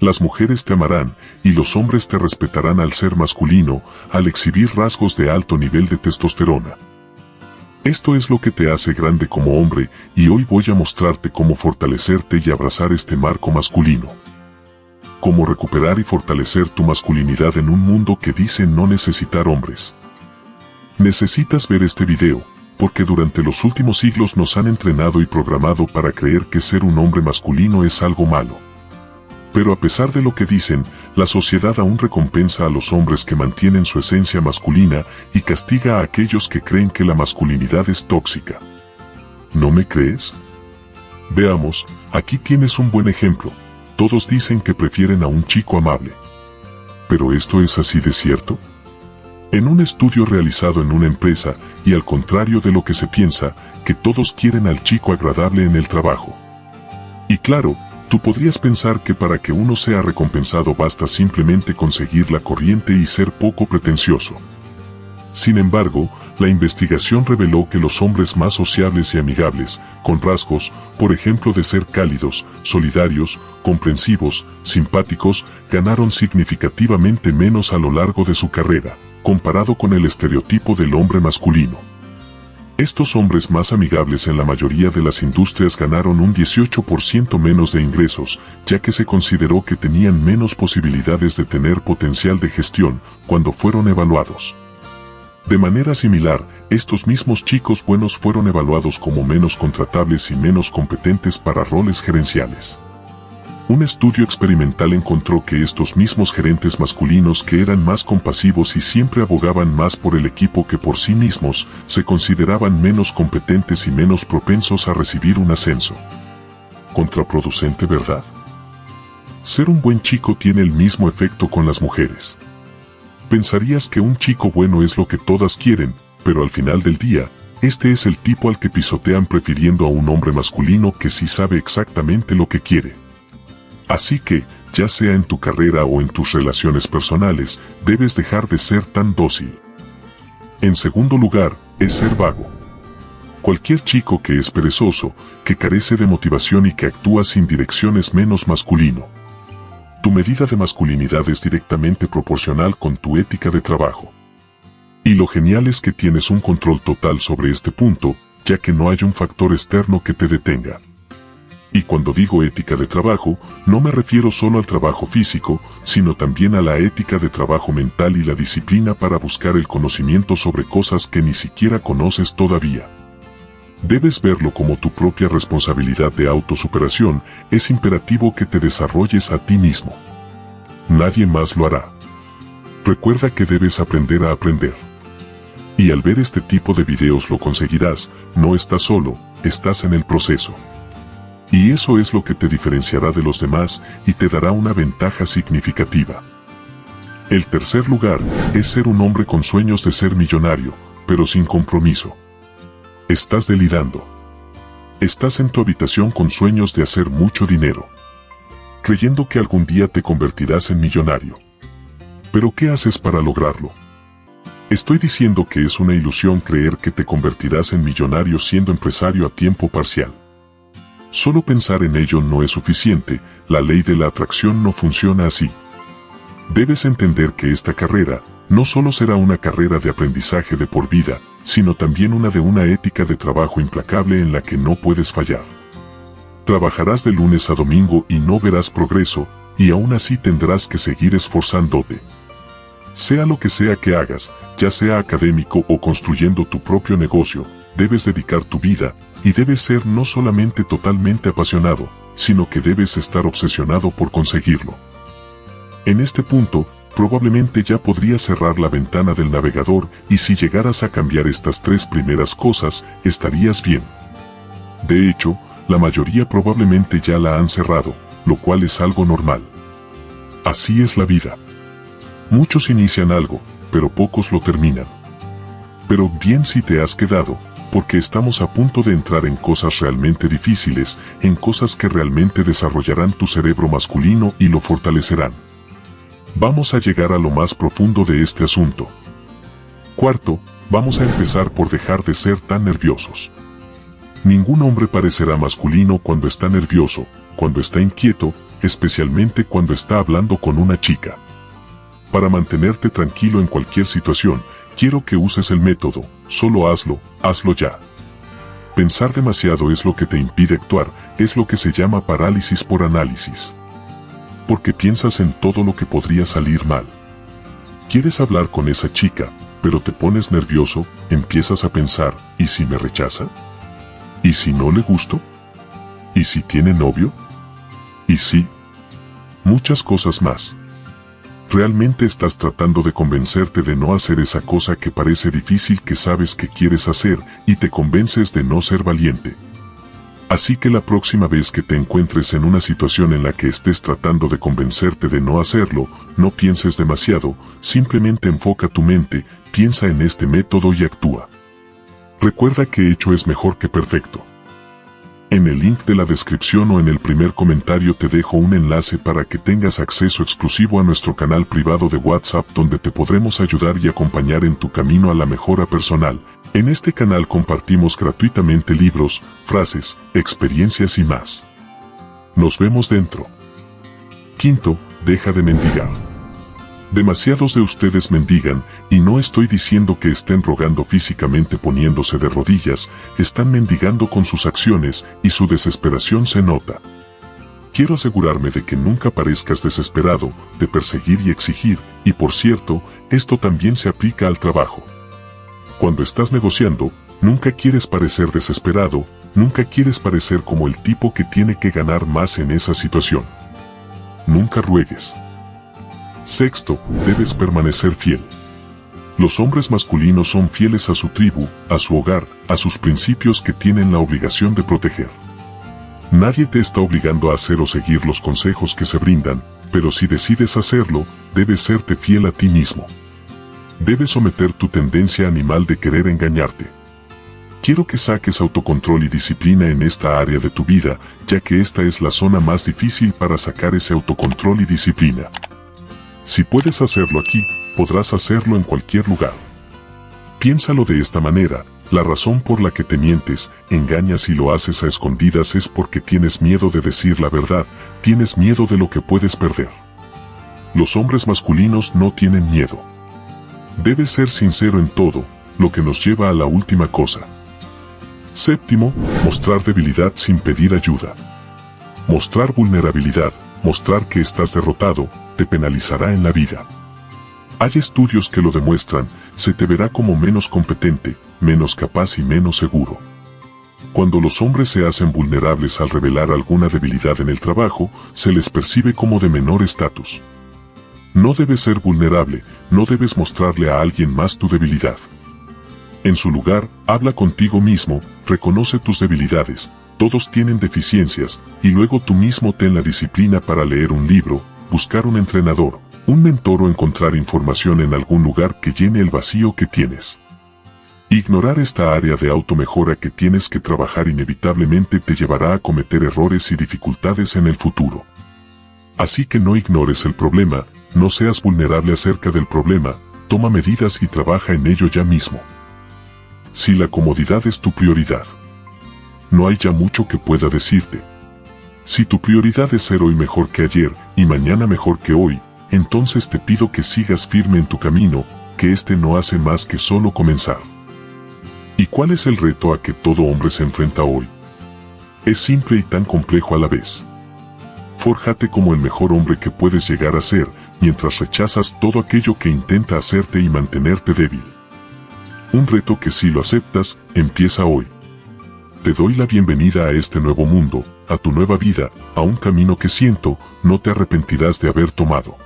Las mujeres te amarán y los hombres te respetarán al ser masculino, al exhibir rasgos de alto nivel de testosterona. Esto es lo que te hace grande como hombre y hoy voy a mostrarte cómo fortalecerte y abrazar este marco masculino. Cómo recuperar y fortalecer tu masculinidad en un mundo que dice no necesitar hombres. Necesitas ver este video, porque durante los últimos siglos nos han entrenado y programado para creer que ser un hombre masculino es algo malo. Pero a pesar de lo que dicen, la sociedad aún recompensa a los hombres que mantienen su esencia masculina y castiga a aquellos que creen que la masculinidad es tóxica. ¿No me crees? Veamos, aquí tienes un buen ejemplo. Todos dicen que prefieren a un chico amable. ¿Pero esto es así de cierto? En un estudio realizado en una empresa, y al contrario de lo que se piensa, que todos quieren al chico agradable en el trabajo. Y claro, tú podrías pensar que para que uno sea recompensado basta simplemente conseguir la corriente y ser poco pretencioso. Sin embargo, la investigación reveló que los hombres más sociables y amigables, con rasgos, por ejemplo de ser cálidos, solidarios, comprensivos, simpáticos, ganaron significativamente menos a lo largo de su carrera, comparado con el estereotipo del hombre masculino. Estos hombres más amigables en la mayoría de las industrias ganaron un 18% menos de ingresos, ya que se consideró que tenían menos posibilidades de tener potencial de gestión cuando fueron evaluados. De manera similar, estos mismos chicos buenos fueron evaluados como menos contratables y menos competentes para roles gerenciales. Un estudio experimental encontró que estos mismos gerentes masculinos que eran más compasivos y siempre abogaban más por el equipo que por sí mismos, se consideraban menos competentes y menos propensos a recibir un ascenso. Contraproducente, ¿verdad? Ser un buen chico tiene el mismo efecto con las mujeres. Pensarías que un chico bueno es lo que todas quieren, pero al final del día, este es el tipo al que pisotean prefiriendo a un hombre masculino que sí sabe exactamente lo que quiere. Así que, ya sea en tu carrera o en tus relaciones personales, debes dejar de ser tan dócil. En segundo lugar, es ser vago. Cualquier chico que es perezoso, que carece de motivación y que actúa sin dirección es menos masculino. Tu medida de masculinidad es directamente proporcional con tu ética de trabajo. Y lo genial es que tienes un control total sobre este punto, ya que no hay un factor externo que te detenga. Y cuando digo ética de trabajo, no me refiero solo al trabajo físico, sino también a la ética de trabajo mental y la disciplina para buscar el conocimiento sobre cosas que ni siquiera conoces todavía. Debes verlo como tu propia responsabilidad de autosuperación, es imperativo que te desarrolles a ti mismo. Nadie más lo hará. Recuerda que debes aprender a aprender. Y al ver este tipo de videos lo conseguirás, no estás solo, estás en el proceso. Y eso es lo que te diferenciará de los demás y te dará una ventaja significativa. El tercer lugar es ser un hombre con sueños de ser millonario, pero sin compromiso. Estás delirando. Estás en tu habitación con sueños de hacer mucho dinero, creyendo que algún día te convertirás en millonario. ¿Pero qué haces para lograrlo? Estoy diciendo que es una ilusión creer que te convertirás en millonario siendo empresario a tiempo parcial. Solo pensar en ello no es suficiente, la ley de la atracción no funciona así. Debes entender que esta carrera no solo será una carrera de aprendizaje de por vida, sino también una de una ética de trabajo implacable en la que no puedes fallar. Trabajarás de lunes a domingo y no verás progreso, y aún así tendrás que seguir esforzándote. Sea lo que sea que hagas, ya sea académico o construyendo tu propio negocio, debes dedicar tu vida, y debes ser no solamente totalmente apasionado, sino que debes estar obsesionado por conseguirlo. En este punto, probablemente ya podrías cerrar la ventana del navegador y si llegaras a cambiar estas tres primeras cosas, estarías bien. De hecho, la mayoría probablemente ya la han cerrado, lo cual es algo normal. Así es la vida. Muchos inician algo, pero pocos lo terminan. Pero bien si te has quedado, porque estamos a punto de entrar en cosas realmente difíciles, en cosas que realmente desarrollarán tu cerebro masculino y lo fortalecerán. Vamos a llegar a lo más profundo de este asunto. Cuarto, vamos a empezar por dejar de ser tan nerviosos. Ningún hombre parecerá masculino cuando está nervioso, cuando está inquieto, especialmente cuando está hablando con una chica. Para mantenerte tranquilo en cualquier situación, quiero que uses el método, solo hazlo ya. Pensar demasiado es lo que te impide actuar, es lo que se llama parálisis por análisis. Porque piensas en todo lo que podría salir mal. Quieres hablar con esa chica, pero te pones nervioso, empiezas a pensar, ¿y si me rechaza? ¿Y si no le gusto? ¿Y si tiene novio? ¿Y si? Muchas cosas más. Realmente estás tratando de convencerte de no hacer esa cosa que parece difícil que sabes que quieres hacer y te convences de no ser valiente. Así que la próxima vez que te encuentres en una situación en la que estés tratando de convencerte de no hacerlo, no pienses demasiado, simplemente enfoca tu mente, piensa en este método y actúa. Recuerda que hecho es mejor que perfecto. En el link de la descripción o en el primer comentario te dejo un enlace para que tengas acceso exclusivo a nuestro canal privado de WhatsApp donde te podremos ayudar y acompañar en tu camino a la mejora personal. En este canal compartimos gratuitamente libros, frases, experiencias y más. Nos vemos dentro. Quinto, deja de mendigar. Demasiados de ustedes mendigan, y no estoy diciendo que estén rogando físicamente poniéndose de rodillas, están mendigando con sus acciones, y su desesperación se nota. Quiero asegurarme de que nunca parezcas desesperado, de perseguir y exigir, y por cierto, esto también se aplica al trabajo. Cuando estás negociando, nunca quieres parecer desesperado, nunca quieres parecer como el tipo que tiene que ganar más en esa situación. Nunca ruegues. Sexto, debes permanecer fiel. Los hombres masculinos son fieles a su tribu, a su hogar, a sus principios que tienen la obligación de proteger. Nadie te está obligando a hacer o seguir los consejos que se brindan, pero si decides hacerlo, debes serte fiel a ti mismo. Debes someter tu tendencia animal de querer engañarte. Quiero que saques autocontrol y disciplina en esta área de tu vida, ya que esta es la zona más difícil para sacar ese autocontrol y disciplina. Si puedes hacerlo aquí, podrás hacerlo en cualquier lugar. Piénsalo de esta manera, la razón por la que te mientes, engañas y lo haces a escondidas es porque tienes miedo de decir la verdad, tienes miedo de lo que puedes perder. Los hombres masculinos no tienen miedo. Debes ser sincero en todo, lo que nos lleva a la última cosa. Séptimo, mostrar debilidad sin pedir ayuda. Mostrar vulnerabilidad, mostrar que estás derrotado, te penalizará en la vida. Hay estudios que lo demuestran, se te verá como menos competente, menos capaz y menos seguro. Cuando los hombres se hacen vulnerables al revelar alguna debilidad en el trabajo, se les percibe como de menor estatus. No debes ser vulnerable, no debes mostrarle a alguien más tu debilidad. En su lugar, habla contigo mismo, reconoce tus debilidades, todos tienen deficiencias, y luego tú mismo ten la disciplina para leer un libro, buscar un entrenador, un mentor o encontrar información en algún lugar que llene el vacío que tienes. Ignorar esta área de automejora que tienes que trabajar inevitablemente te llevará a cometer errores y dificultades en el futuro. Así que no ignores el problema, no seas vulnerable acerca del problema, toma medidas y trabaja en ello ya mismo. Si la comodidad es tu prioridad, no hay ya mucho que pueda decirte. Si tu prioridad es ser hoy mejor que ayer y mañana mejor que hoy, entonces te pido que sigas firme en tu camino, que este no hace más que solo comenzar. ¿Y cuál es el reto a que todo hombre se enfrenta hoy? Es simple y tan complejo a la vez. Fórjate como el mejor hombre que puedes llegar a ser, mientras rechazas todo aquello que intenta hacerte y mantenerte débil. Un reto que si lo aceptas, empieza hoy. Te doy la bienvenida a este nuevo mundo, a tu nueva vida, a un camino que siento, no te arrepentirás de haber tomado.